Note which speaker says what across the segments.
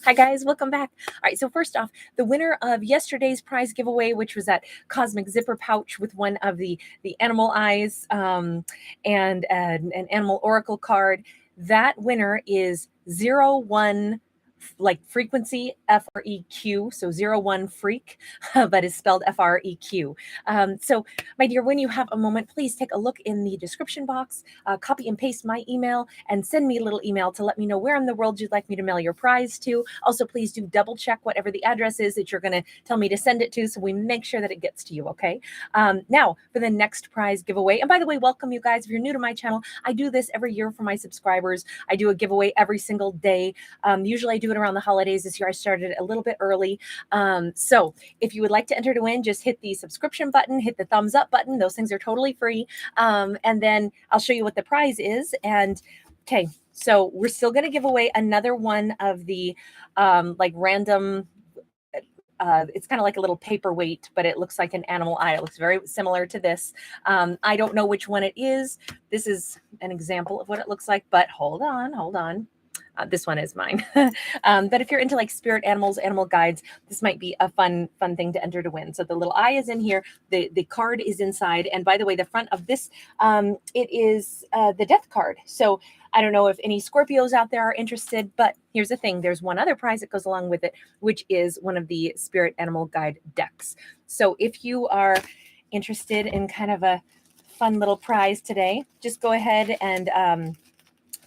Speaker 1: Hi guys, welcome back. All right, so first off, the winner of yesterday's prize giveaway, which was that cosmic zipper pouch with one of the animal eyes and an animal oracle card, that winner is 01 like frequency FREQ, so 01 freak, but it's spelled FREQ. So my dear, when you have a moment, please take a look in the description box, copy and paste my email, and send me a little email to let me know where in the world you'd like me to mail your prize to. Also, please do double check whatever the address is that you're going to tell me to send it to, so we make sure that it gets to you, okay? Now, for the next prize giveaway, and by the way, welcome you guys. If you're new to my channel, I do this every year for my subscribers. I do a giveaway every single day. Usually I do it around the holidays. This year I started a little bit early. So if you would like to enter to win, just hit the subscription button, hit the thumbs up button. Those things are totally free. And then I'll show you what the prize is. And okay, so we're still going to give away another one of the like random it's kind of like a little paperweight, but it looks like an animal eye. It looks very similar to this. I don't know which one it is. This is an example of what it looks like, but hold on. This one is mine. But if you're into like spirit animals, animal guides, this might be a fun thing to enter to win. So the little eye is in here. The card is inside. And by the way, the front of this, it is the death card. So I don't know if any Scorpios out there are interested, but here's the thing. There's one other prize that goes along with it, which is one of the spirit animal guide decks. So if you are interested in kind of a fun little prize today, just go ahead and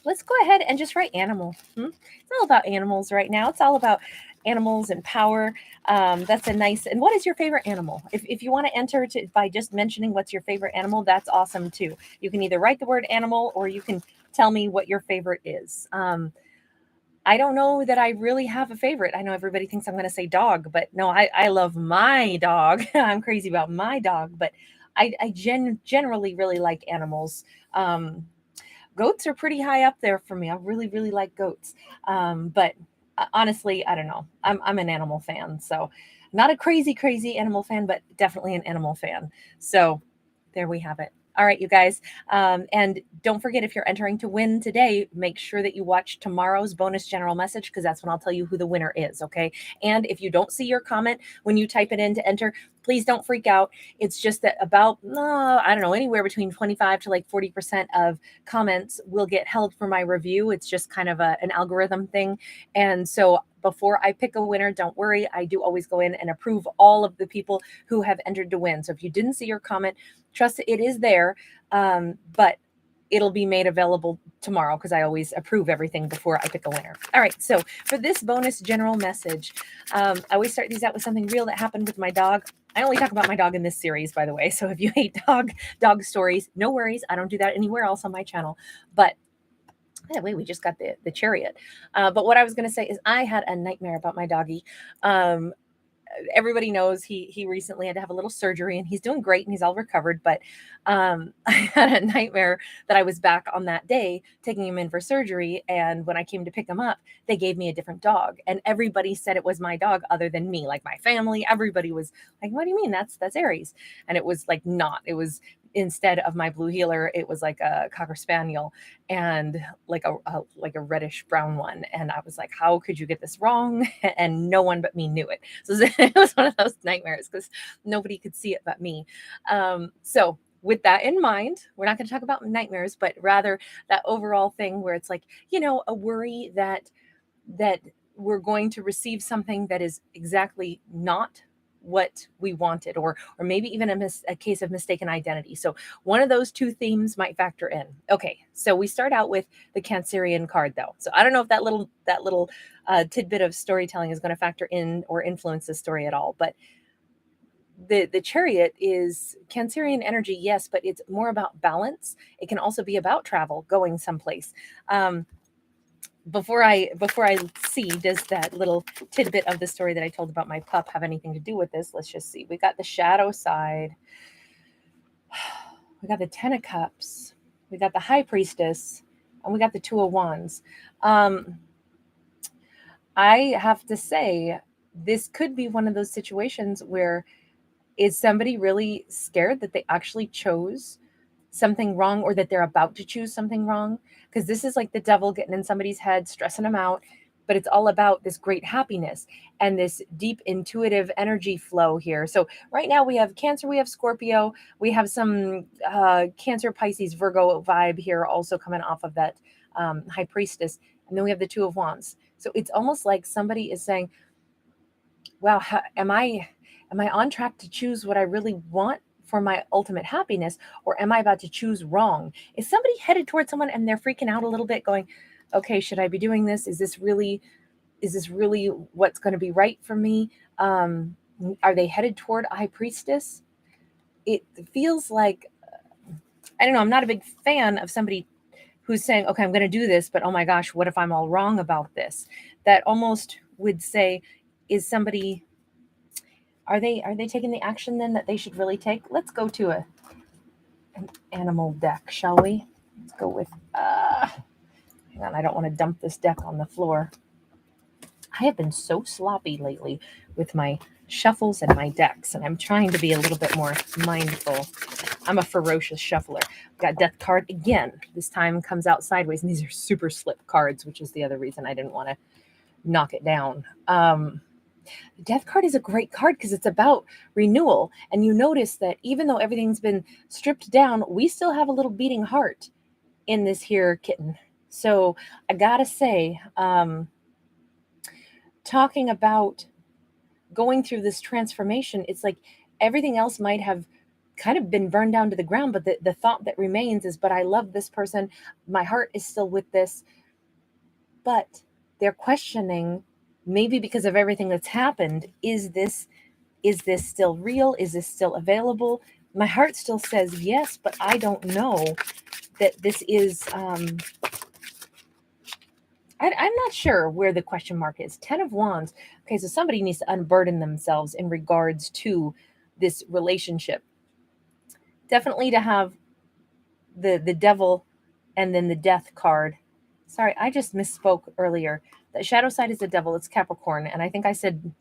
Speaker 1: let's go ahead and just write animal. It's all about animals right now. It's all about animals and power. That's a nice, and what is your favorite animal? If you want to enter by just mentioning what's your favorite animal, that's awesome too. You can either write the word animal or you can tell me what your favorite is. I don't know that I really have a favorite. I know everybody thinks I'm going to say dog, but no, I love my dog. I'm crazy about my dog, but I generally really like animals. Goats are pretty high up there for me. I really, really like goats. But honestly, I don't know. I'm an animal fan. So not a crazy animal fan, but definitely an animal fan. So there we have it. All right, you guys. And don't forget, if you're entering to win today, make sure that you watch tomorrow's bonus general message, because that's when I'll tell you who the winner is, okay? And if you don't see your comment when you type it in to enter, please don't freak out. It's just that about, I don't know, anywhere between 25 to like 40% of comments will get held for my review. It's just kind of an algorithm thing. And so before I pick a winner, don't worry. I do always go in and approve all of the people who have entered to win. So if you didn't see your comment, trust it is there, but it'll be made available tomorrow because I always approve everything before I pick a winner. All right, so for this bonus general message, I always start these out with something real that happened with my dog. I only talk about my dog in this series, by the way. So if you hate dog stories, no worries. I don't do that anywhere else on my channel. But by the way, we just got the chariot. But what I was going to say is I had a nightmare about my doggy. Everybody knows he recently had to have a little surgery and he's doing great and he's all recovered. But I had a nightmare that I was back on that day taking him in for surgery. And when I came to pick him up, they gave me a different dog. And everybody said it was my dog other than me, like my family. Everybody was like, what do you mean? That's Aries. And it was like not. It was instead of my blue heeler, it was like a Cocker Spaniel and like a reddish brown one. And I was like, how could you get this wrong? And no one but me knew it. So it was one of those nightmares because nobody could see it but me. So with that in mind, we're not going to talk about nightmares, but rather that overall thing where it's like, a worry that we're going to receive something that is exactly not what we wanted, or maybe even a case of mistaken identity. So one of those two themes might factor in. Okay, so we start out with the Cancerian card, though. So I don't know if that little tidbit of storytelling is going to factor in or influence the story at all, but the chariot is Cancerian energy, yes, but it's more about balance. It can also be about travel, going someplace. Before I see, does that little tidbit of the story that I told about my pup have anything to do with this? Let's just see. We got the shadow side. We got the 10 of Cups. We got the High Priestess. And we got the 2 of Wands. I have to say, this could be one of those situations where is somebody really scared that they actually chose something wrong, or that they're about to choose something wrong? Because this is like the devil getting in somebody's head, stressing them out. but it's all about this great happiness and this deep intuitive energy flow here. So right now we have Cancer, we have Scorpio, we have some Cancer, Pisces, Virgo vibe here also coming off of that High Priestess, and then we have the Two of Wands. So it's almost like somebody is saying, wow, am I on track to choose what I really want for my ultimate happiness, or am I about to choose wrong? Is somebody headed towards someone and they're freaking out a little bit, going, okay, should I be doing this? Is this really what's going to be right for me? Are they headed toward a High Priestess? It feels like, I don't know, I'm not a big fan of somebody who's saying, okay, I'm going to do this, but oh my gosh, what if I'm all wrong about this? That almost would say, is somebody, are they taking the action then that they should really take? Let's go to an animal deck, shall we? Let's go with, hang on, I don't want to dump this deck on the floor. I have been so sloppy lately with my shuffles and my decks, and I'm trying to be a little bit more mindful. I'm a ferocious shuffler. Got Death card again. This time comes out sideways, and these are super slip cards, which is the other reason I didn't want to knock it down. The Death card is a great card because it's about renewal, and you notice that even though everything's been stripped down, we still have a little beating heart in this here kitten. So I gotta say, talking about going through this transformation, it's like everything else might have kind of been burned down to the ground, but the thought that remains is, but I love this person, my heart is still with this. But they're questioning, maybe because of everything that's happened, is this still real? Is this still available? My heart still says yes, but I don't know that this is I'm not sure where the question mark is. 10 of Wands. Okay, so somebody needs to unburden themselves in regards to this relationship. Definitely to have the Devil and then the Death card. Sorry, I just misspoke earlier. The shadow side is the Devil. It's Capricorn, and I think I said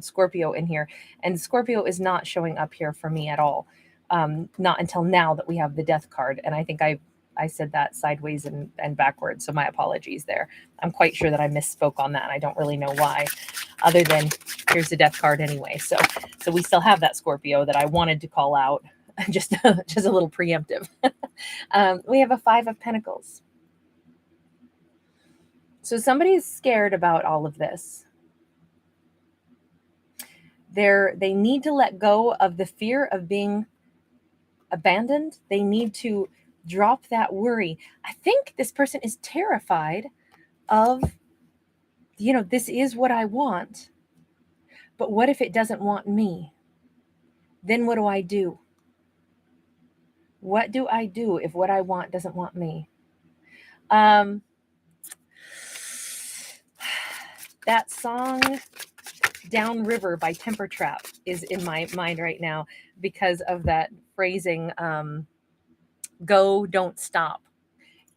Speaker 1: Scorpio in here, and Scorpio is not showing up here for me at all. Not until now that we have the Death card, and I think I said that sideways and backwards, so my apologies there. I'm quite sure that I misspoke on that. I don't really know why, other than here's the Death card anyway. So we still have that Scorpio that I wanted to call out, just a little preemptive. We have a Five of Pentacles. So somebody's scared about all of this. They need to let go of the fear of being abandoned. They need to drop that worry. I think this person is terrified of, this is what I want, but what if it doesn't want me? Then what do I do? What do I do if what I want doesn't want me? That song Downriver by Temper Trap is in my mind right now because of that phrasing, go, don't stop.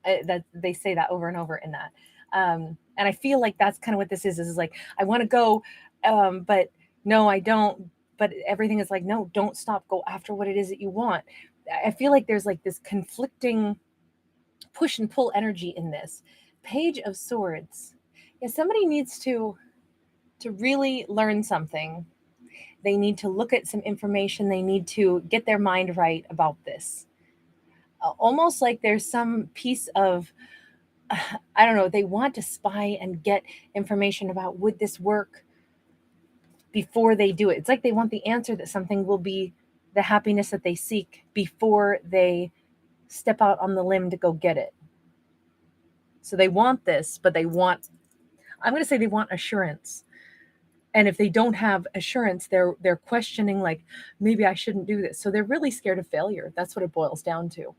Speaker 1: That they say that over and over in that. And I feel like that's kind of what this is like, I want to go, but no, I don't. But everything is like, no, don't stop. Go after what it is that you want. I feel like there's like this conflicting push and pull energy in this. Page of Swords. Yeah, somebody needs to really learn something. They need to look at some information. They need to get their mind right about this. Almost like there's some piece of, I don't know, they want to spy and get information about, would this work before they do it. It's like they want the answer that something will be the happiness that they seek before they step out on the limb to go get it. So they want this, but I'm going to say they want assurance. And if they don't have assurance, they're questioning, like, maybe I shouldn't do this. So they're really scared of failure. That's what it boils down to.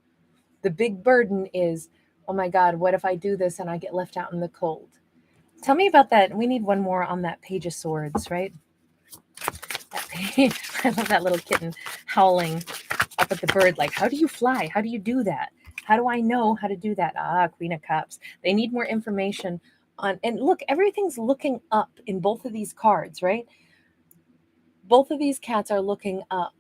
Speaker 1: The big burden is, oh my God, what if I do this and I get left out in the cold? Tell me about that. We need one more on that Page of Swords, right? I love that little kitten howling up at the bird, like, how do you fly? How do you do that? How do I know how to do that? Queen of Cups. They need more information on, and look, everything's looking up in both of these cards, right? Both of these cats are looking up.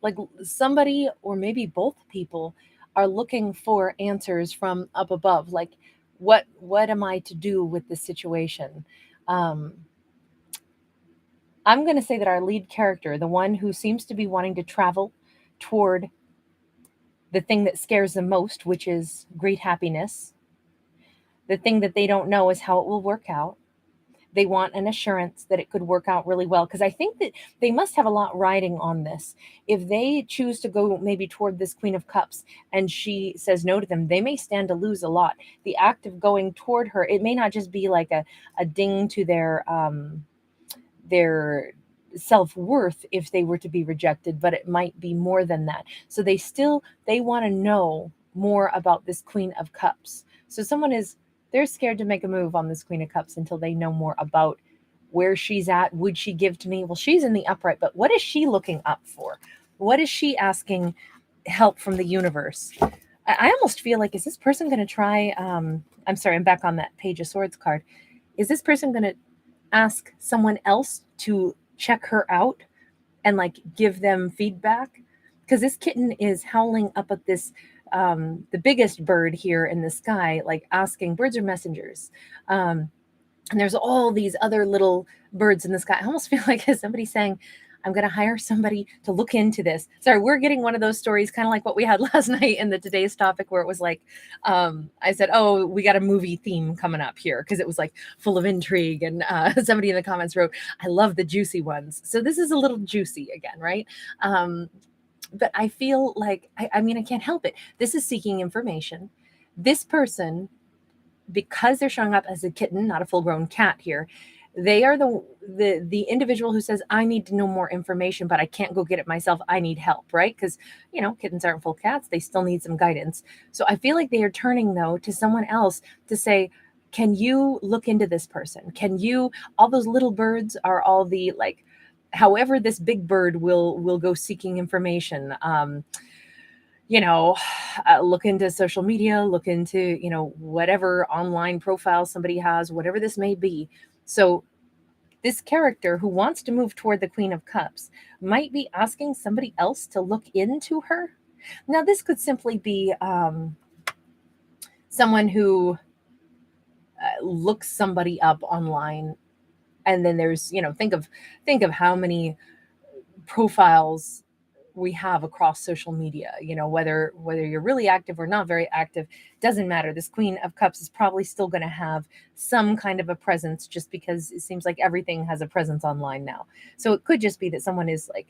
Speaker 1: Like somebody, or maybe both people, are looking for answers from up above. Like, what am I to do with this situation? I'm going to say that our lead character, the one who seems to be wanting to travel toward the thing that scares them most, which is great happiness, the thing that they don't know is how it will work out. They want an assurance that it could work out really well, because I think that they must have a lot riding on this. If they choose to go maybe toward this Queen of Cups and she says no to them, they may stand to lose a lot. The act of going toward her, it may not just be like a ding to their self-worth if they were to be rejected, but it might be more than that. So they want to know more about this Queen of Cups. So they're scared to make a move on this Queen of Cups until they know more about where she's at. Would she give to me? Well, she's in the upright, but what is she looking up for? What is she asking help from the universe? I almost feel like, is this person going to try, I'm sorry, I'm back on that Page of Swords card. Is this person going to ask someone else to check her out and like give them feedback? Because this kitten is howling up at this the biggest bird here in the sky, like asking. Birds are messengers, and there's all these other little birds in the sky. I almost feel like somebody's saying, I'm going to hire somebody to look into this. Sorry, we're getting one of those stories, kind of like what we had last night in the today's topic, where it was like, I said, oh, we got a movie theme coming up here, because it was like full of intrigue. And somebody in the comments wrote, I love the juicy ones. So this is a little juicy again, right? But I feel like, I mean, I can't help it. This is seeking information. This person, because they're showing up as a kitten, not a full-grown cat here, they are the individual who says, I need to know more information, but I can't go get it myself. I need help, right? Because, kittens aren't full cats. They still need some guidance. So I feel like they are turning, though, to someone else to say, can you look into this person? All those little birds are all the, like, however this big bird will go seeking information. Look into social media, look into, whatever online profile somebody has, whatever this may be. So this character who wants to move toward the Queen of Cups might be asking somebody else to look into her. Now, this could simply be someone who looks somebody up online, and then there's, think of how many profiles we have across social media, whether you're really active or not very active, doesn't matter. This Queen of Cups is probably still going to have some kind of a presence, just because it seems like everything has a presence online now. So it could just be that someone is like,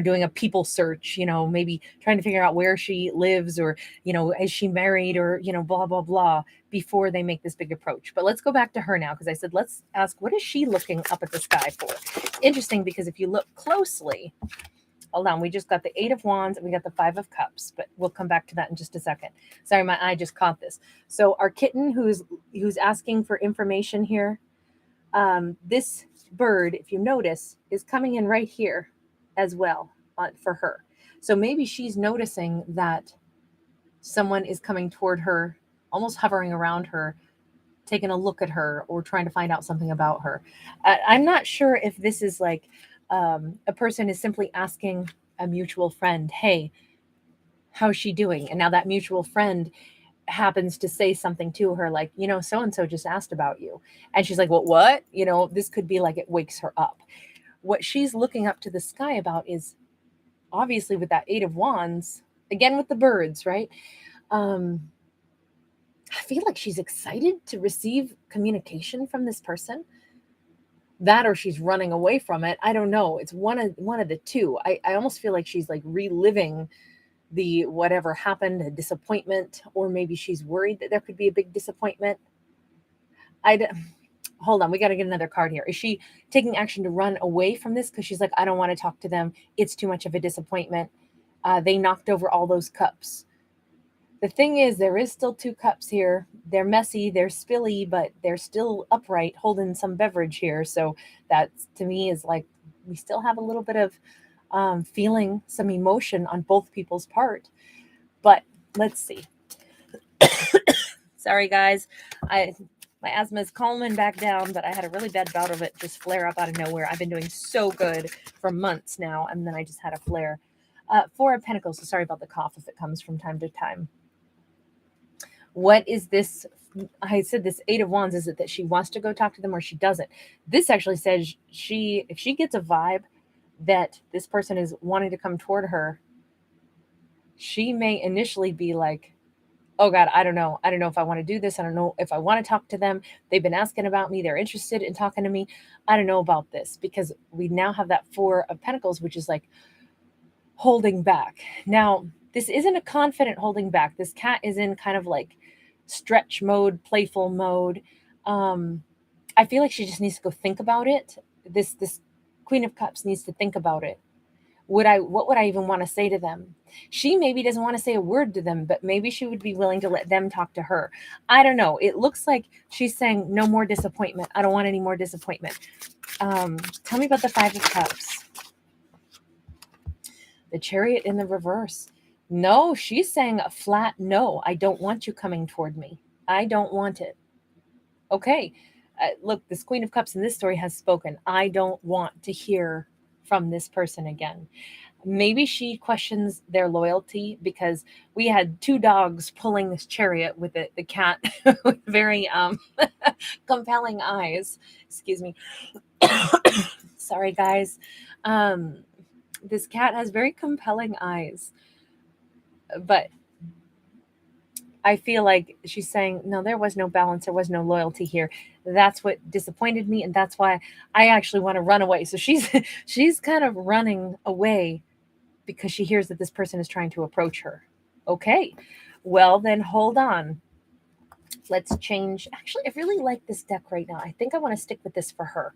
Speaker 1: doing a people search, maybe trying to figure out where she lives, or, is she married, or, blah, blah, blah, before they make this big approach. But let's go back to her now, because I said, let's ask, what is she looking up at the sky for? Interesting, because if you look closely, hold on, we just got the 8 of Wands and we got the 5 of Cups, but we'll come back to that in just a second. Sorry, my eye just caught this. So our kitten who's asking for information here, this bird, if you notice, is coming in right here as well for her. So maybe she's noticing that someone is coming toward her, almost hovering around her, taking a look at her, or trying to find out something about her. I'm not sure if this is like a person is simply asking a mutual friend, hey, how's she doing? And now that mutual friend happens to say something to her like, so-and-so just asked about you. And she's like, well, what? This could be like, it wakes her up. What she's looking up to the sky about is, obviously with that 8 of Wands, again with the birds, right? I feel like she's excited to receive communication from this person. That, or she's running away from it. I don't know. It's one of the two. I almost feel like she's like reliving the whatever happened, a disappointment, or maybe she's worried that there could be a big disappointment. Hold on, we got to get another card here. Is she taking action to run away from this because she's like, I don't want to talk to them. It's too much of a disappointment. They knocked over all those cups. The thing is, there is still 2 cups here. They're messy, they're spilly, but they're still upright, holding some beverage here. So that, to me, is like, we still have a little bit of feeling some emotion on both people's part. But let's see. Sorry, guys. My asthma is calming back down, but I had a really bad bout of it just flare up out of nowhere. I've been doing so good for months now, and then I just had a flare. 4 of Pentacles, so sorry about the cough if it comes from time to time. What is this I said this Eight of Wands, is it that she wants to go talk to them or she doesn't? This actually says if she gets a vibe that this person is wanting to come toward her, she may initially be like, oh God, I don't know. I don't know if I want to do this. I don't know if I want to talk to them. They've been asking about me. They're interested in talking to me. I don't know about this, because we now have that Four of Pentacles, which is like holding back. Now, this isn't a confident holding back. This cat is in kind of like stretch mode, playful mode. I feel like she just needs to go think about it. This Queen of Cups needs to think about it. What would I even want to say to them? She maybe doesn't want to say a word to them, but maybe she would be willing to let them talk to her. I don't know. It looks like she's saying no more disappointment. I don't want any more disappointment. Tell me about the Five of Cups. The Chariot in the reverse. No, she's saying a flat no. I don't want you coming toward me. I don't want it. Okay. Look, this Queen of Cups in this story has spoken. I don't want to hear from this person again. Maybe she questions their loyalty, because we had two dogs pulling this chariot with the cat with very compelling eyes. Excuse me. Sorry, guys. This cat has very compelling eyes, but I feel like she's saying, no, there was no balance. There was no loyalty here. That's what disappointed me. And that's why I actually want to run away. So she's kind of running away because she hears that this person is trying to approach her. Okay, well then hold on. Let's change. Actually, I really like this deck right now. I think I want to stick with this for her.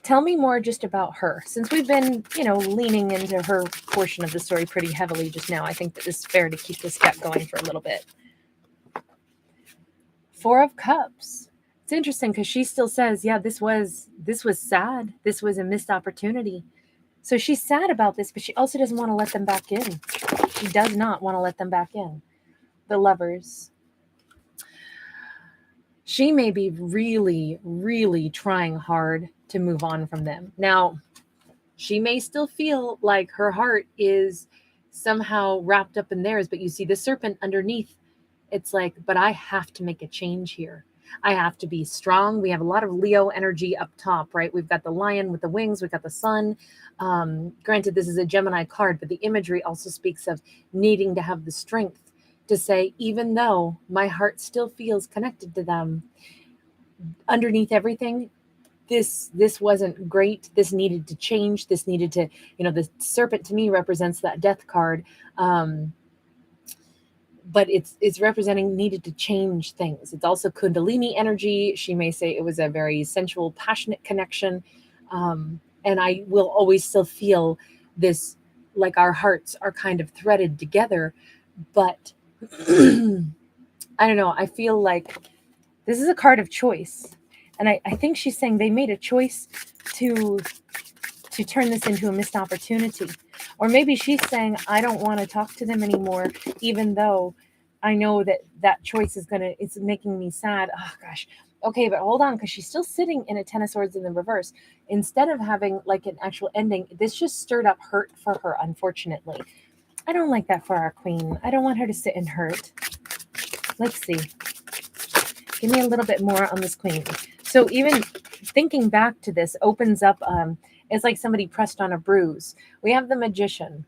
Speaker 1: Tell me more just about her. Since we've been, leaning into her portion of the story pretty heavily just now, I think that it's fair to keep this deck going for a little bit. Four of Cups. It's interesting because she still says, yeah, this was sad. This was a missed opportunity. So she's sad about this, but she also doesn't want to let them back in. She does not want to let them back in. The Lovers. She may be really, really trying hard to move on from them. Now, she may still feel like her heart is somehow wrapped up in theirs, but you see the serpent underneath. It's like, but I have to make a change here. I have to be strong. We have a lot of Leo energy up top, right? We've got the lion with the wings. We've got the sun. Granted, this is a Gemini card, but the imagery also speaks of needing to have the strength to say, even though my heart still feels connected to them, underneath everything, this wasn't great. This needed to change. This needed to, the serpent to me represents that death card. But it's representing needed to change things. It's also Kundalini energy. She may say it was a very sensual, passionate connection. And I will always still feel this, like our hearts are kind of threaded together. But I don't know. I feel like this is a card of choice. And I think she's saying they made a choice to turn this into a missed opportunity. Or maybe she's saying, I don't want to talk to them anymore, even though I know that choice it's making me sad. Oh gosh. Okay, but hold on, because she's still sitting in a Ten of Swords in the reverse. Instead of having like an actual ending, this just stirred up hurt for her, unfortunately. I don't like that for our queen. I don't want her to sit in hurt. Let's see. Give me a little bit more on this queen. So even thinking back to this opens up, it's like somebody pressed on a bruise. We have the Magician.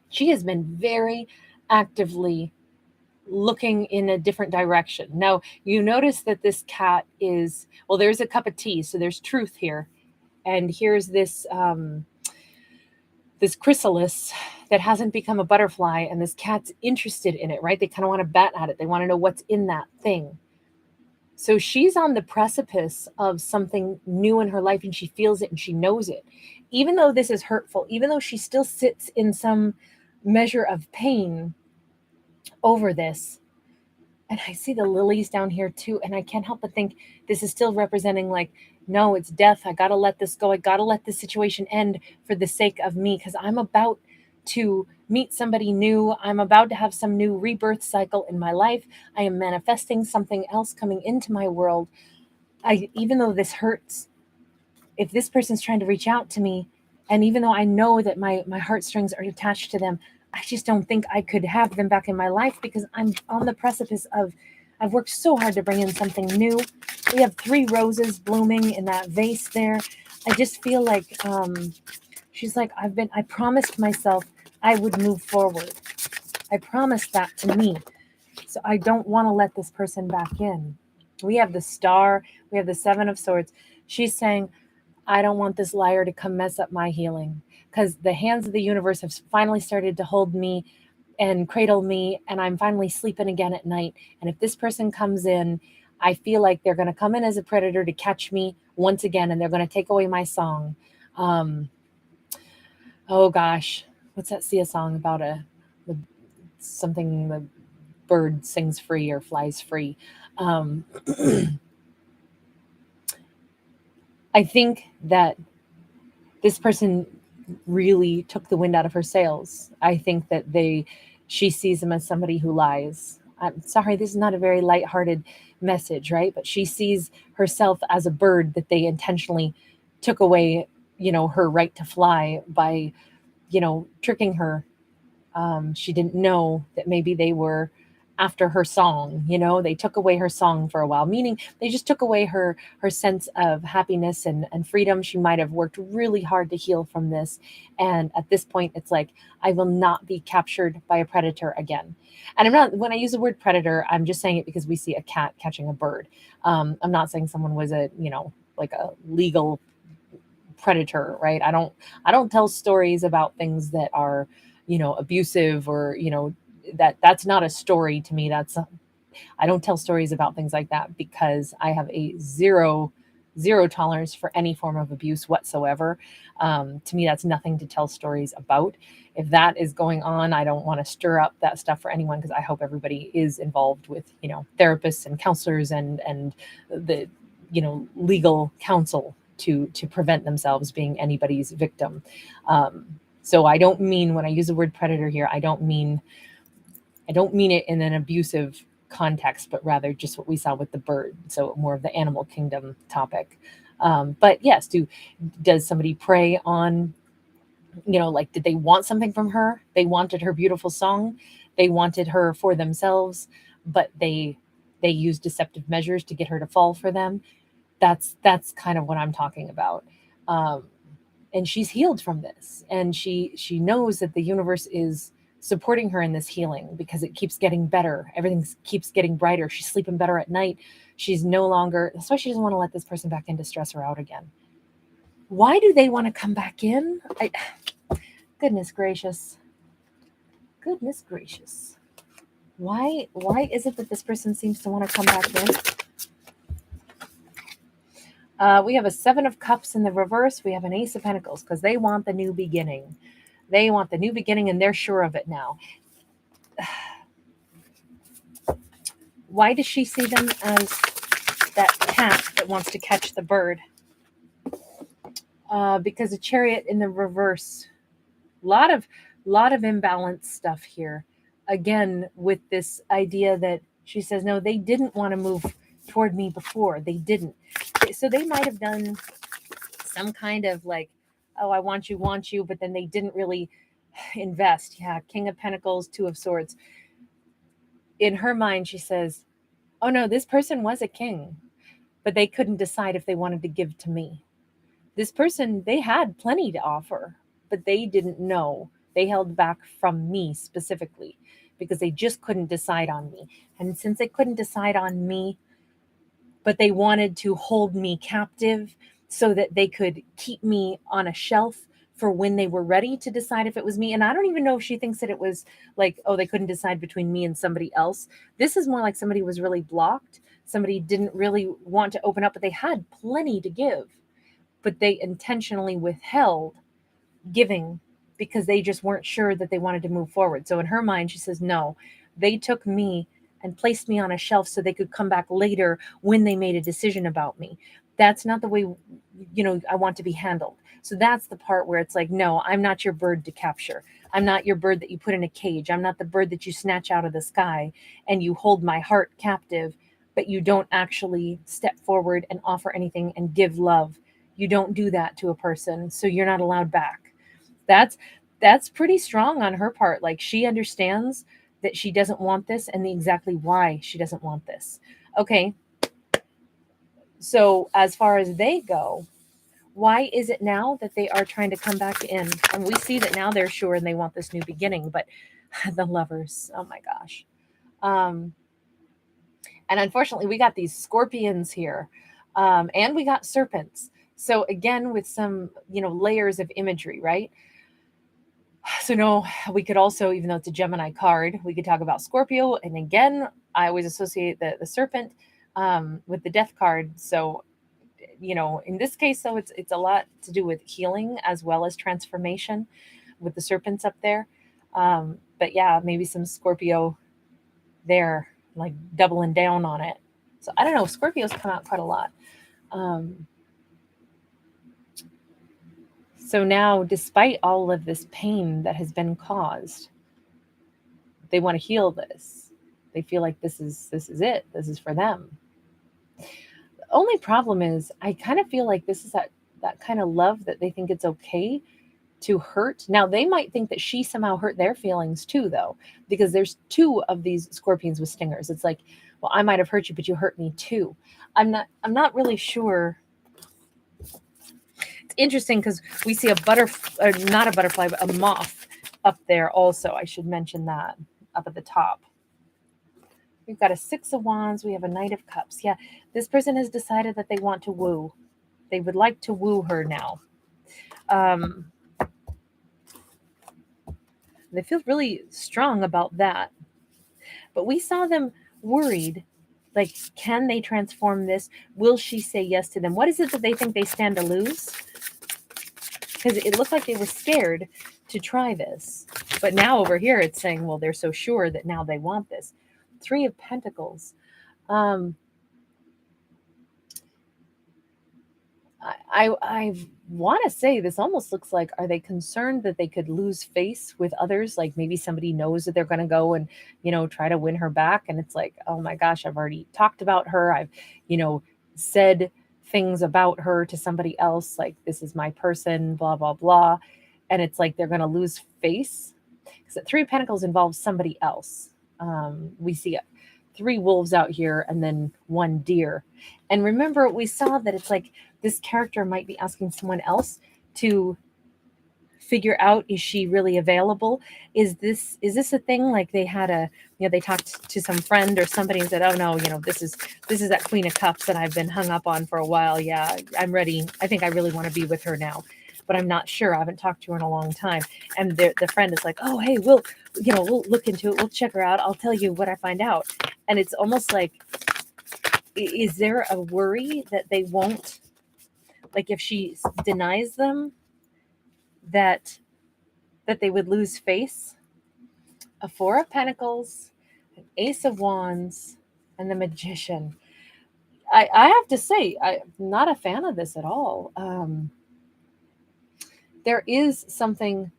Speaker 1: She has been very actively looking in a different direction. Now, you notice that this cat is, well, there's a cup of tea, so there's truth here. And here's this this chrysalis that hasn't become a butterfly, and this cat's interested in it, right? They kind of want to bat at it. They want to know what's in that thing. So she's on the precipice of something new in her life, and she feels it and she knows it. Even though this is hurtful, even though she still sits in some measure of pain over this. And I see the lilies down here too, and I can't help but think this is still representing like, no, it's death. I got to let this go. I got to let this situation end for the sake of me, because I'm about to meet somebody new. I'm about to have some new rebirth cycle in my life. I am manifesting something else coming into my world. Even though this hurts, if this person's trying to reach out to me, and even though I know that my heartstrings are attached to them, I just don't think I could have them back in my life, because I'm on the precipice of I've worked so hard to bring in something new. We have 3 roses blooming in that vase there. I just feel like she's like, I promised myself I would move forward. I promised that to me. So I don't want to let this person back in. We have the Star, we have the 7 of Swords. She's saying, I don't want this liar to come mess up my healing, because the hands of the universe have finally started to hold me and cradle me, and I'm finally sleeping again at night. And if this person comes in, I feel like they're going to come in as a predator to catch me once again, and they're going to take away my song. Oh gosh, what's that Sia song about? Something the bird sings free or flies free. I think that this person really took the wind out of her sails. I think that she sees him as somebody who lies. I'm sorry, this is not a very lighthearted message, right? But she sees herself as a bird that they intentionally took away, her right to fly by, tricking her. She didn't know that maybe they were after her song. They took away her song for a while, meaning they just took away her sense of happiness and freedom. She might have worked really hard to heal from this, and at this point it's like, I will not be captured by a predator again. And when I use the word predator, I'm just saying it because we see a cat catching a bird. I'm not saying someone was like a legal predator, right? I don't tell stories about things that are abusive, or that's not a story to me. I don't tell stories about things like that, because I have a zero tolerance for any form of abuse whatsoever. To me, that's nothing to tell stories about. If that is going on, I don't want to stir up that stuff for anyone, because I hope everybody is involved with therapists and counselors and the legal counsel to prevent themselves being anybody's victim. So I don't mean, when I use the word predator here, I don't mean it in an abusive context, but rather just what we saw with the bird. So more of the animal kingdom topic. But yes, does somebody prey on, like, did they want something from her? They wanted her beautiful song. They wanted her for themselves, but they used deceptive measures to get her to fall for them. That's kind of what I'm talking about. And she's healed from this, and she knows that the universe is supporting her in this healing, because it keeps getting better. Everything keeps getting brighter. She's sleeping better at night. She's no longer, that's why she doesn't want to let this person back in to stress her out again. Why do they want to come back in? Goodness gracious. Why is it that this person seems to want to come back in? We have a 7 of Cups in the reverse. We have an Ace of Pentacles, because they want the new beginning. They want the new beginning, and they're sure of it now. Why does she see them as that cat that wants to catch the bird? Because a Chariot in the reverse. Lot of imbalanced stuff here. Again, with this idea that she says, no, they didn't want to move toward me before. They didn't. So they might have done some kind of like, oh, I want you, but then they didn't really invest. Yeah, King of Pentacles, 2 of Swords. In her mind, she says, oh no, this person was a king, but they couldn't decide if they wanted to give to me. This person, they had plenty to offer, but they didn't know. They held back from me specifically, because they just couldn't decide on me. And since they couldn't decide on me, but they wanted to hold me captive so that they could keep me on a shelf for when they were ready to decide if it was me. And I don't even know if she thinks that it was like, oh, they couldn't decide between me and somebody else. This is more like somebody was really blocked. Somebody didn't really want to open up, but they had plenty to give. But they intentionally withheld giving because they just weren't sure that they wanted to move forward. So in her mind, she says, no, they took me and placed me on a shelf so they could come back later when they made a decision about me. That's not the way, I want to be handled. So that's the part where it's like, no, I'm not your bird to capture. I'm not your bird that you put in a cage. I'm not the bird that you snatch out of the sky and you hold my heart captive, but you don't actually step forward and offer anything and give love. You don't do that to a person, so you're not allowed back. That's pretty strong on her part. Like, she understands that she doesn't want this and exactly why she doesn't want this. Okay. So as far as they go, why is it now that they are trying to come back in? And we see that now they're sure and they want this new beginning, but the Lovers, oh my gosh. And unfortunately, we got these scorpions here, and we got serpents. So again, with some, layers of imagery, right? So no, we could also, even though it's a Gemini card, we could talk about Scorpio. And again, I always associate the serpent with the Death card. So, in this case, though, it's a lot to do with healing as well as transformation with the serpents up there. But yeah, maybe some Scorpio there, like doubling down on it. So I don't know. Scorpios come out quite a lot. So now, despite all of this pain that has been caused, they want to heal this. They feel like this is it. This is for them. The only problem is, I kind of feel like this is that kind of love that they think it's okay to hurt. Now, they might think that she somehow hurt their feelings too, though, because there's two of these scorpions with stingers. It's like, well, I might have hurt you, but you hurt me too. I'm not really sure. It's interesting because we see not a butterfly, but a moth up there also. I should mention that up at the top. We've got a Six of Wands. We have a Knight of Cups. Yeah, this person has decided that they want to woo. They would like to woo her now. They feel really strong about that. But we saw them worried. Like, can they transform this? Will she say yes to them? What is it that they think they stand to lose? Because it looked like they were scared to try this. But now over here it's saying, well, they're so sure that now they want this. Three of Pentacles. I want to say this almost looks like, are they concerned that they could lose face with others? Like maybe somebody knows that they're going to go and, try to win her back. And it's like, oh my gosh, I've already talked about her. I've, said things about her to somebody else. Like, this is my person, blah, blah, blah. And it's like, they're going to lose face. Because Three of Pentacles involves somebody else. We see 3 wolves out here and then 1 deer. And remember, we saw that it's like this character might be asking someone else to figure out, is she really available? Is this a thing? Like they had they talked to some friend or somebody and said, oh no, this is that Queen of Cups that I've been hung up on for a while. Yeah, I'm ready. I think I really want to be with her now, but I'm not sure. I haven't talked to her in a long time. And the friend is like, oh, hey, we'll look into it. We'll check her out. I'll tell you what I find out. And it's almost like, is there a worry that they won't, like if she denies them, that they would lose face? A Four of Pentacles, an Ace of Wands, and the Magician. I have to say, I'm not a fan of this at all. There is something,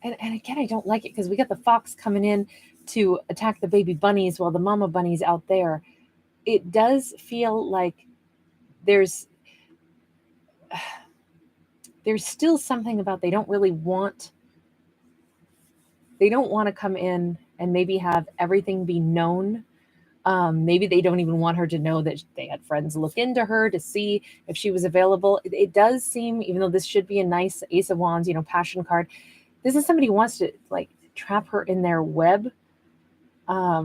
Speaker 1: and again, I don't like it because we got the fox coming in to attack the baby bunnies while the mama bunny's out there. It does feel like there's still something about they don't want to come in and maybe have everything be known. Maybe they don't even want her to know that they had friends look into her to see if she was available. It does seem, even though this should be a nice Ace of Wands, passion card, this is somebody who wants to like trap her in their web. I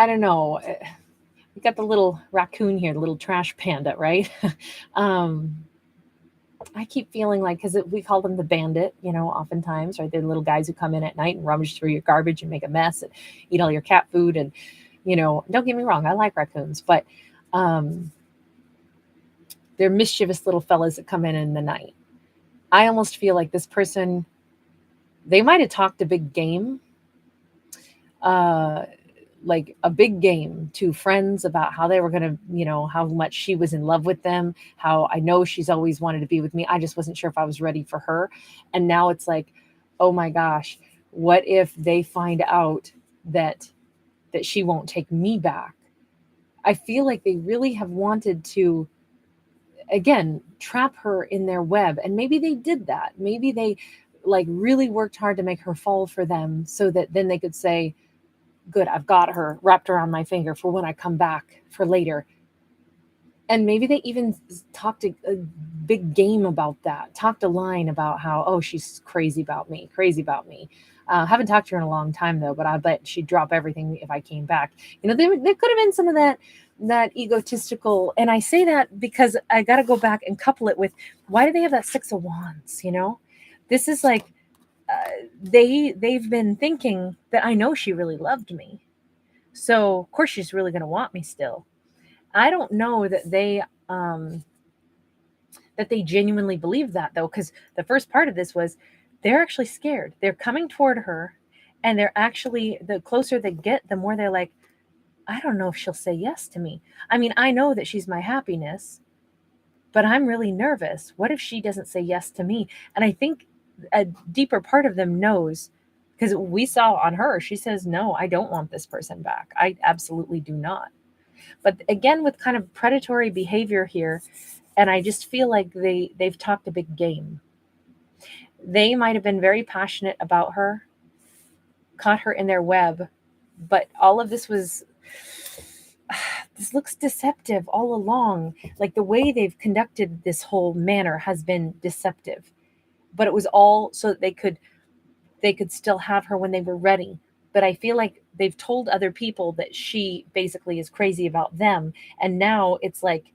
Speaker 1: don't know. We got the little raccoon here, the little trash panda, right? I keep feeling like, because we call them the bandit, oftentimes, right? They're little guys who come in at night and rummage through your garbage and make a mess and eat all your cat food. And, don't get me wrong, I like raccoons, but they're mischievous little fellas that come in the night. I almost feel like this person, they might have talked a big game, like a big game to friends about how they were going to, how much she was in love with them, how I know she's always wanted to be with me. I just wasn't sure if I was ready for her. And now it's like, oh my gosh, what if they find out that she won't take me back? I feel like they really have wanted to, again, trap her in their web. And maybe they did that. Maybe they like really worked hard to make her fall for them so that then they could say, good, I've got her wrapped around my finger for when I come back for later. And maybe they even talked a big game about that, talked a line about how, oh, she's crazy about me, crazy about me. Haven't talked to her in a long time though, but I bet she'd drop everything if I came back. You know, there could have been some of that egotistical. And I say that because I got to go back and couple it with, why do they have that Six of Wands? You know, this is like, they've been thinking that I know she really loved me. So of course she's really going to want me still. I don't know that they genuinely believe that though, because the first part of this was they're actually scared. They're coming toward her, and they're actually, the closer they get, the more they're like, I don't know if she'll say yes to me. I mean, I know that she's my happiness, but I'm really nervous. What if she doesn't say yes to me? And I think a deeper part of them knows, because we saw on her, she says, no, I don't want this person back. I absolutely do not. But again, with kind of predatory behavior here, and I just feel like they've talked a big game. They might have been very passionate about her, caught her in their web, but all of this was, this looks deceptive all along. Like the way they've conducted this whole manner has been deceptive, but it was all so that they could still have her when they were ready. But I feel like they've told other people that she basically is crazy about them. And now it's like,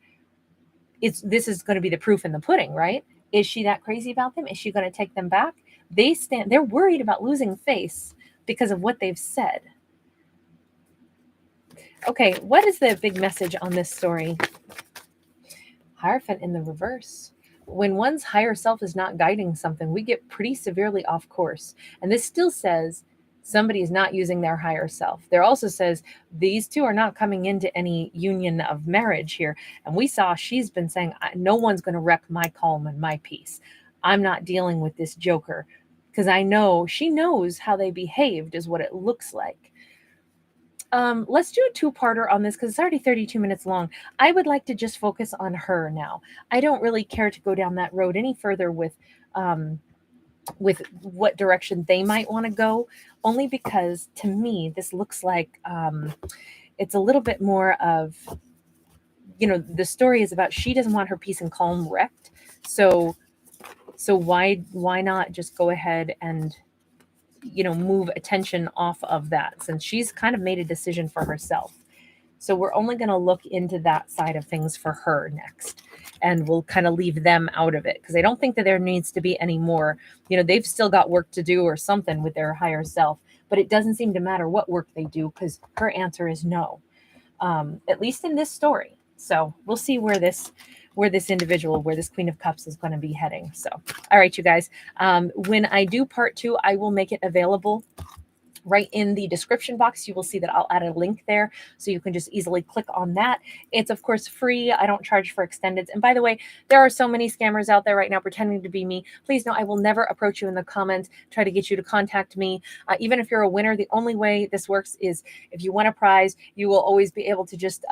Speaker 1: this is going to be the proof in the pudding, right? Is she that crazy about them? Is she going to take them back? They're worried about losing face because of what they've said. Okay, what is the big message on this story? Hierophant in the reverse. When one's higher self is not guiding something, we get pretty severely off course. And this still says somebody is not using their higher self. There also says these two are not coming into any union of marriage here. And we saw she's been saying, no one's going to wreck my calm and my peace. I'm not dealing with this joker, because I know she knows how they behaved is what it looks like. Let's do a two-parter on this because it's already 32 minutes long. I would like to just focus on her now. I don't really care to go down that road any further with what direction they might want to go, only because to me this looks like it's a little bit more of, the story is about she doesn't want her peace and calm wrecked. So why not just go ahead and move attention off of that, since she's kind of made a decision for herself. So we're only going to look into that side of things for her next, and we'll kind of leave them out of it because I don't think that there needs to be any more. They've still got work to do or something with their higher self, but it doesn't seem to matter what work they do because her answer is no, at least in this story. So we'll see where this individual, where this Queen of Cups is going to be heading. So, all right, you guys, when I do part 2, I will make it available right in the description box. You will see that I'll add a link there so you can just easily click on that. It's of course free. I don't charge for extendeds. And by the way, there are so many scammers out there right now pretending to be me. Please know I will never approach you in the comments, try to get you to contact me. Even if you're a winner, the only way this works is if you win a prize, you will always be able to just,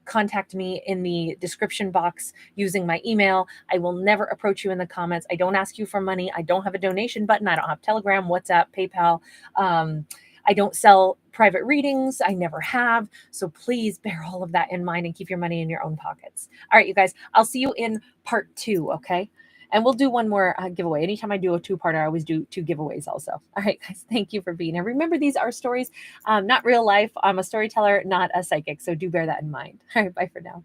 Speaker 1: contact me in the description box using my email. I will never approach you in the comments. I don't ask you for money. I don't have a donation button. I don't have Telegram, WhatsApp, PayPal. I don't sell private readings. I never have. So please bear all of that in mind and keep your money in your own pockets. All right, you guys, I'll see you in part 2. Okay. And we'll do one more giveaway. Anytime I do a 2-parter, I always do 2 giveaways also. All right, guys, thank you for being here. Remember, these are stories, not real life. I'm a storyteller, not a psychic. So do bear that in mind. All right, bye for now.